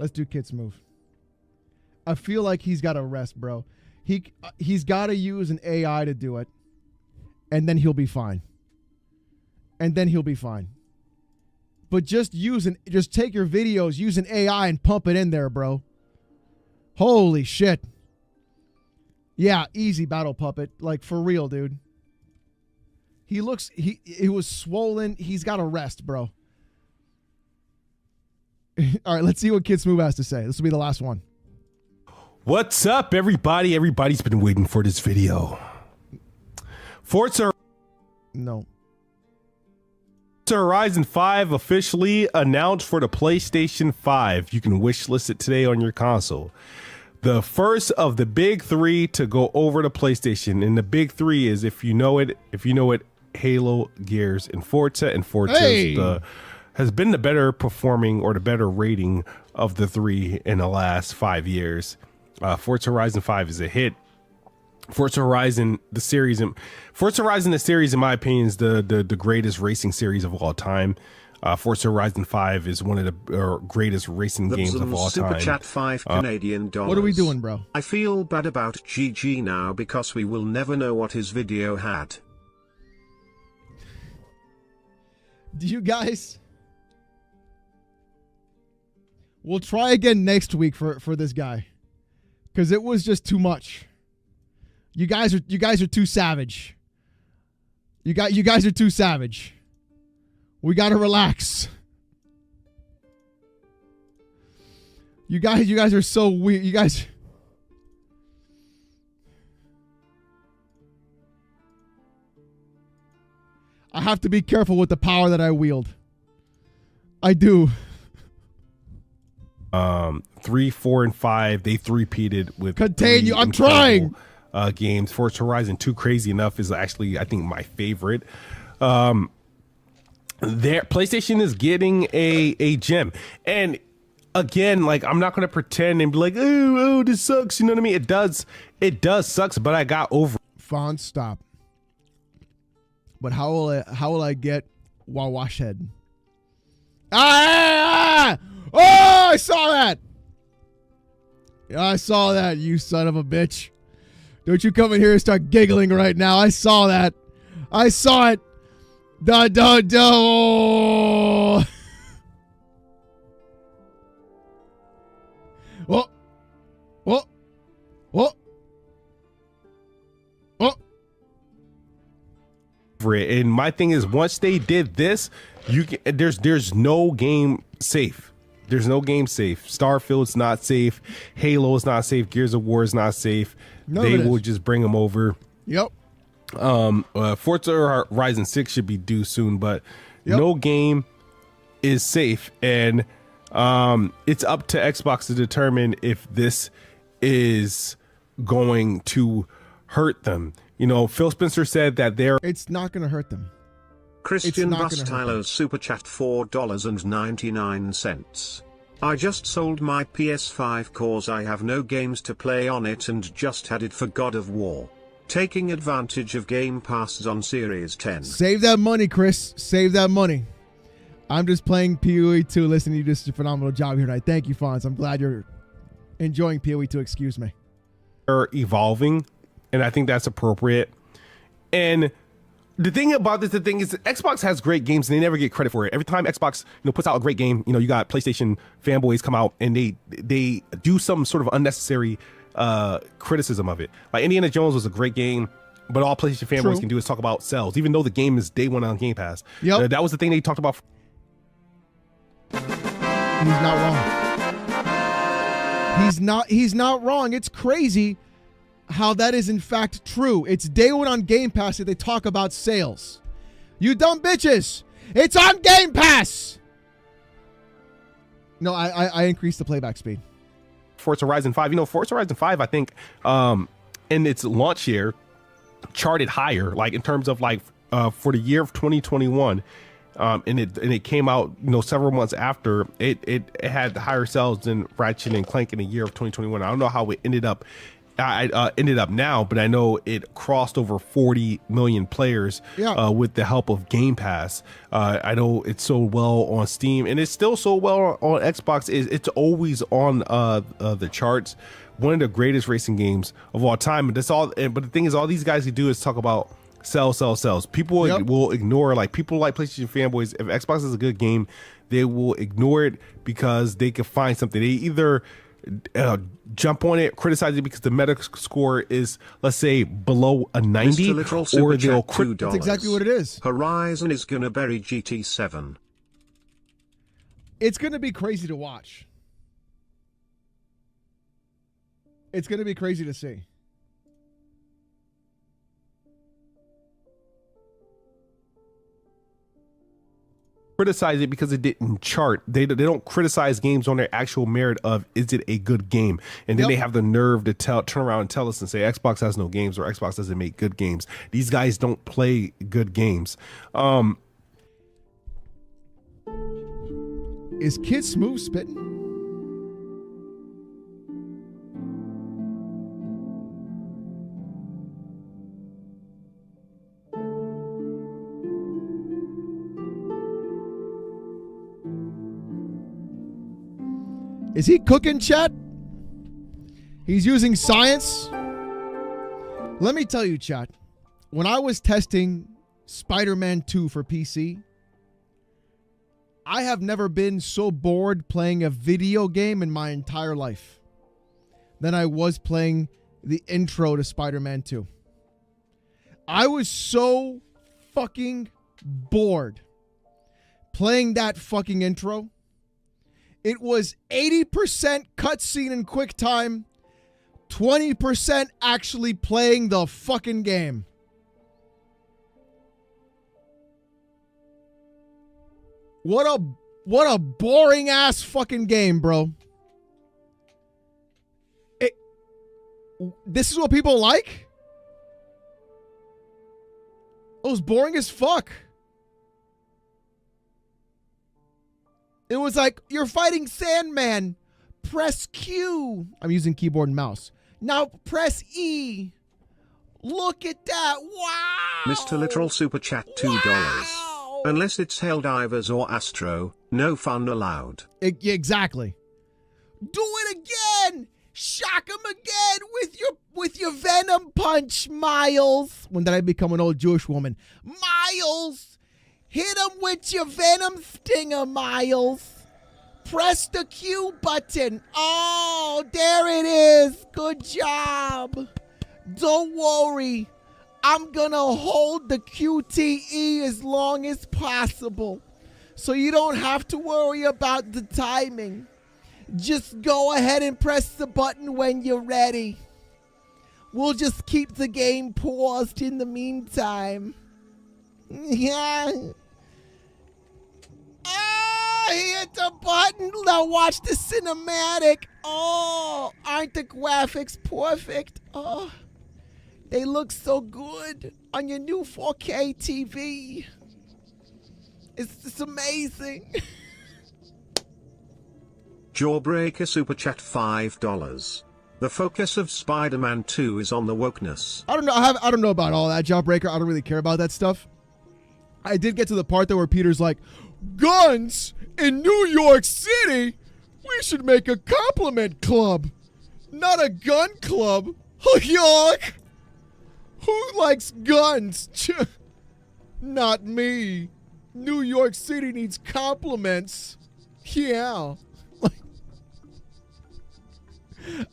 Let's do Kit's move. I feel like he's got to rest, bro. He's got to use an AI to do it, and then he'll be fine. And then he'll be fine. But just take your videos, use an AI, and pump it in there, bro. Holy shit. Yeah, easy battle puppet, like for real, dude. He was swollen. He's got to rest, bro. All right, let's see what Kid Smooth has to say. This will be the last one. What's up, everybody? Everybody's been waiting for this video. Forza Horizon 5 officially announced for the PlayStation 5. You can wishlist it today on your console. The first of the big three to go over to PlayStation. And the big three is, if you know it, Halo, Gears, and Forza. And Forza has been the better performing or the better rating of the three in the last 5 years. Forza Horizon 5 is a hit. Forza Horizon the series, in my opinion, is the greatest racing series of all time. Forza Horizon 5 is one of the greatest racing games of all time. Super chat 5 Canadian dollars. What are we doing, bro? I feel bad about GG now because we will never know what his video had. Do you guys? We'll try again next week for this guy, because it was just too much. You guys are too savage. You guys are too savage. We gotta relax. You guys are so weird. You guys. I have to be careful with the power that I wield. I do. 3, 4, and 5, they three-peated with. Continue. I'm trying. Games. Forza Horizon 2, crazy enough, is actually, I think, my favorite. PlayStation is getting a gem, and again, like, I'm not gonna pretend and be like, oh, this sucks. You know what I mean? It does sucks, but I got over. Fawn, stop. But how will I get Wawash head? Ah! Oh, I saw that. I saw that, you son of a bitch. Don't you come in here and start giggling right now. I saw that. I saw it. Oh. Oh. Oh. Oh. Oh. And my thing is, once they did this, there's no game safe. There's no game safe. Starfield's not safe. Halo's not safe. Gears of War is not safe. They will just bring them over. Yep. Forza Horizon 6 should be due soon, but no game is safe, and it's up to Xbox to determine if this is going to hurt them. You know, Phil Spencer said that it's not going to hurt them. Christian Bustilo super chat $4.99. I just sold my PS5 cause I have no games to play on it and just had it for God of War. Taking advantage of Game Passes on Series 10. Save that money, Chris. Save that money. I'm just playing PoE 2, listening to you. This is a phenomenal job here tonight. Thank you, Fonz. I'm glad you're enjoying PoE 2. Excuse me. They're evolving, and I think that's appropriate. And the thing about this, is Xbox has great games and they never get credit for it. Every time Xbox, puts out a great game, you got PlayStation fanboys come out and they do some sort of unnecessary criticism of it. Like Indiana Jones was a great game, but all PlayStation fanboys can do is talk about sales, even though the game is day one on Game Pass. Yep. That was the thing they talked about. He's not wrong. He's not wrong. It's crazy how that is in fact true. It's day one on Game Pass that they talk about sales. You dumb bitches. It's on Game Pass. No, I increased the playback speed. Forza Horizon 5. Forza Horizon 5, I think, in its launch year, charted higher, like in terms of like for the year of 2021. And it came out, several months after. It had higher sales than Ratchet and Clank in the year of 2021. I don't know how it ended up I ended up now, but I know it crossed over 40 million players with the help of Game Pass. I know it's sold well on Steam, and it's still sold well on Xbox. It's always on the charts. One of the greatest racing games of all time. And that's all. But the thing is, all these guys can do is talk about sells. People will ignore, like, people like PlayStation fanboys. If Xbox is a good game, they will ignore it because they can find something. They either jump on it, criticize it because the meta score is, let's say, below a 90, or they'll That's exactly what it is. Horizon is gonna bury GT7. It's gonna be crazy to watch. It's gonna be crazy to see. Criticize it because it didn't chart. They don't criticize games on their actual merit of, is it a good game? And then they have the nerve to turn around and tell us and say Xbox has no games, or Xbox doesn't make good games. These guys don't play good games. Is Kid Smooth spitting? Is he cooking, chat? He's using science. Let me tell you, chat. When I was testing Spider-Man 2 for PC, I have never been so bored playing a video game in my entire life than I was playing the intro to Spider-Man 2. I was so fucking bored playing that fucking intro. It was 80% cutscene and quick time, 20% actually playing the fucking game. What a boring ass fucking game, bro. This is what people like? It was boring as fuck. It was like, you're fighting Sandman. Press Q. I'm using keyboard and mouse. Now press E. Look at that. Wow. Mr. Literal Super Chat $2. Wow. Unless it's Helldivers or Astro, no fun allowed. Exactly. Do it again. Shock him again with your Venom Punch, Miles. When did I become an old Jewish woman? Miles. Hit him with your Venom Stinger, Miles. Press the Q button. Oh, there it is. Good job. Don't worry. I'm going to hold the QTE as long as possible, so you don't have to worry about the timing. Just go ahead and press the button when you're ready. We'll just keep the game paused in the meantime. Yeah. He hit the button. Now watch the cinematic. Oh, aren't the graphics perfect? Oh, they look so good on your new 4K TV. It's amazing. Jawbreaker Super Chat $5. The focus of Spider-Man 2 is on the wokeness. I don't know. I don't know about all that, Jawbreaker. I don't really care about that stuff. I did get to the part though where Peter's like, guns in New York City? We should make a compliment club, not a gun club. Oh, yuck. Who likes guns? Not me. New York City needs compliments. Yeah.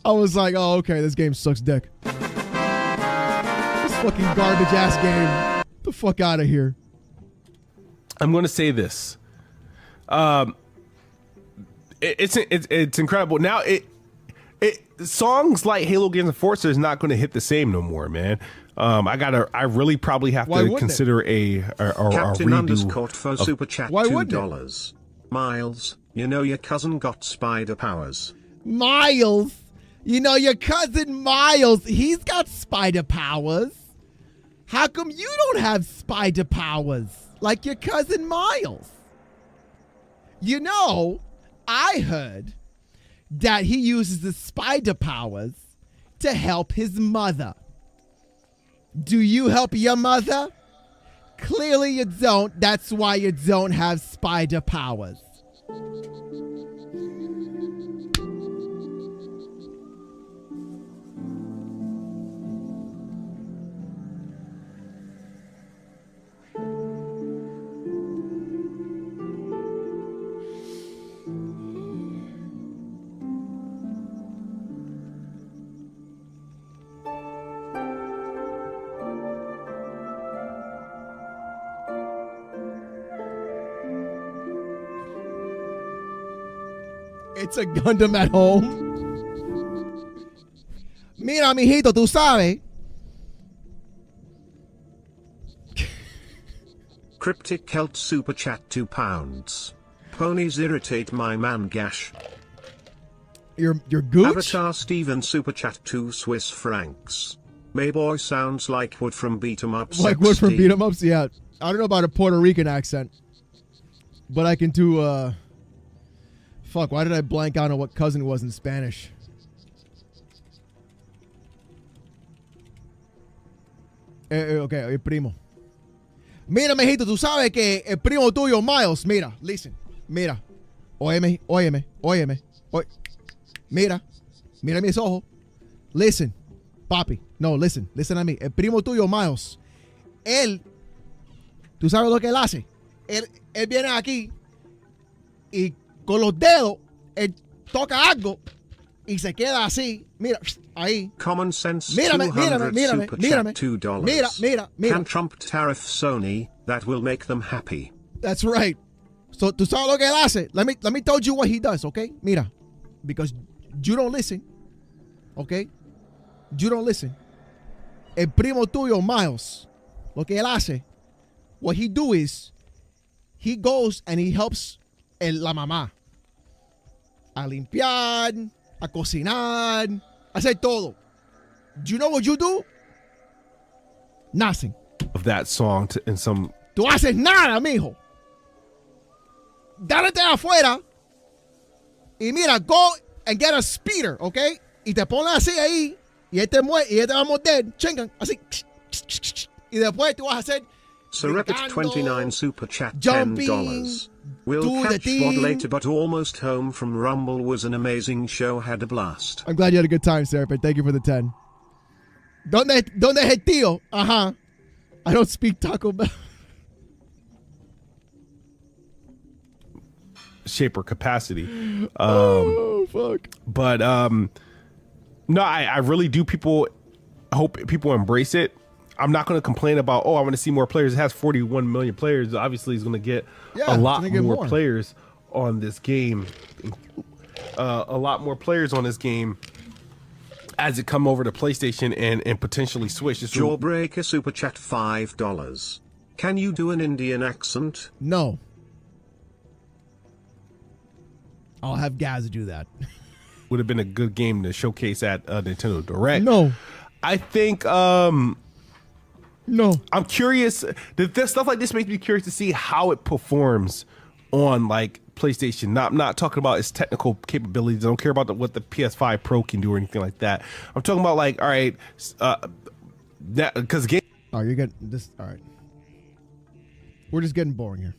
I was like, oh, okay, this game sucks dick. This fucking garbage ass game. Get the fuck out of here. I'm going to say this. It's incredible. Now songs like Halo, Gears, and Forza is not going to hit the same no more, man. I really probably have to consider a Captain redo Underscott for Super Chat $2. Miles, you know your cousin got spider powers. Miles, you know your cousin Miles, he's got spider powers. How come you don't have spider powers like your cousin Miles? You know, I heard that he uses the spider powers to help his mother. Do you help your mother? Clearly you don't. That's why you don't have spider powers. It's a Gundam at home. Mira, mijito, tú sabes. Cryptic Celt Super Chat £2. Ponies irritate my man Gash. Your gooch? Avatar Steven Super Chat 2 Swiss francs. Mayboy sounds like Wood from Beat 'em Ups. Like Wood from Beat 'em Ups? Yeah. I don't know about a Puerto Rican accent. But I can do, fuck, why did I blank out on what cousin was in Spanish? Okay, el primo. Mira, mijito, tú sabes que el primo tuyo, Miles, mira, listen, mira. Óyeme. Mira mis ojos. Listen, papi. No, listen a mí. El primo tuyo, Miles, él, ¿tú sabes lo que él hace? Él viene aquí y con los dedos, él toca algo y se queda así. Mira, ahí. Common Sense Mírame. Super Chat $2. Mira. Can Trump tariff Sony? That will make them happy. That's right. So, ¿tú sabes lo que él hace? Let me tell you what he does, okay? Mira, because you don't listen, okay? You don't listen. El primo tuyo, Miles, lo que él hace, what he do is, he goes and he helps la mamá a limpiar, a cocinar, a hacer todo. Do you know what you do? Nothing. Of that song in some. Tú haces nada, mijo. Dálete afuera y mira, go and get a speeder, okay? Y te pones así ahí y él te va a morder, chingan, así. Y después tú vas a hacer Serepit 29 Super Chat jumping, $10. We'll do the catch VOD thing. later, but almost home from Rumble was an amazing show. Had a blast. I'm glad you had a good time, Serapit. Thank you for the 10. ¿Dónde es el tío? Ajá. I don't speak Taco Bell. Shape or capacity. Oh, fuck. But no, I really do. I hope people embrace it. I'm not going to complain about, I want to see more players. It has 41 million players. Obviously, it's going to get a lot more players on this game. A lot more players on this game as it come over to PlayStation and potentially Switch. Jawbreaker Super Chat $5. Can you do an Indian accent? No. I'll have Gaz do that. Would have been a good game to showcase at Nintendo Direct. No. I think... No. I'm curious. This stuff like this makes me curious to see how it performs on like PlayStation. I'm not talking about its technical capabilities. I don't care about what the PS5 Pro can do or anything like that. I'm talking about like, all right, that because game. Oh, you're getting this. All right. We're just getting boring here.